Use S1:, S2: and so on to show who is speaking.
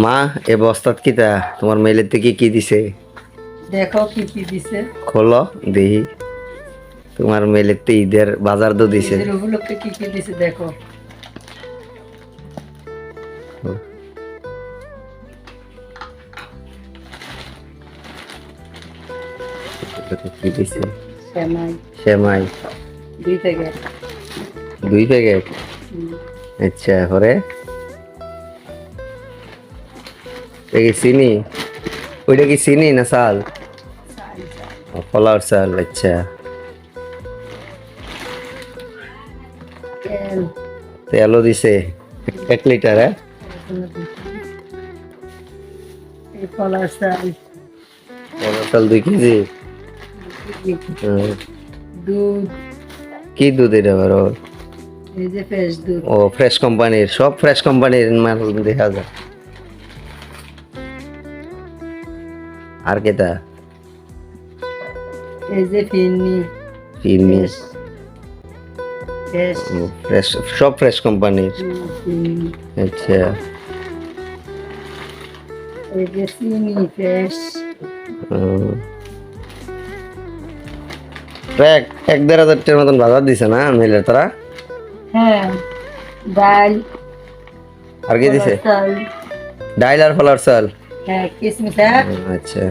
S1: মা এ বস্তাত কিতা তোমার মেলের থেকে কি দিছে?
S2: দেখো কি কি দিছে।
S1: খোলো দেখি। তোমার মেলের তে ঈদের বাজার তো দিছে।
S2: ঈদের উপলক্ষে কি কি দিছে দেখো।
S1: কি দিছে?
S2: সেমাই
S1: সেমাই
S2: 2 প্যাকেট।
S1: 2 প্যাকেট। আচ্ছা পরে এই চিনি, ওইটা কি চিনি না চাল? ফলার চাল। আচ্ছা
S2: তেল
S1: তেলও দিছে 1 লিটার। হ্যাঁ
S2: এই কলার চাল,
S1: ফলার চাল 2 কেজি। হুম,
S2: দুধ,
S1: কি দুধ এটা বড়?
S2: এই যে ফ্রেশ দুধ,
S1: ও ফ্রেশ কোম্পানির, সব ফ্রেশ কোম্পানির মাল দেখা যায়। আর কেটা?
S2: এই যে ফিরনি
S1: চিনি
S2: ফ্রেশ ফ্রেশ
S1: ফ্রেশ, সব ফ্রেশ কোম্পানির।
S2: ফিরনি,
S1: আচ্ছা
S2: এই যে চিনি ফ্রেশ।
S1: হুম। প্রায় 1-1.5 হাজার মতন বাজার দিছে না মিলের তারা?
S2: হ্যাঁ, ডাল,
S1: আর কি দিছে?
S2: কলার চাল,
S1: ডাইল আর ফলার চাল।
S2: হ্যাঁ কিশমিশ।
S1: আচ্ছা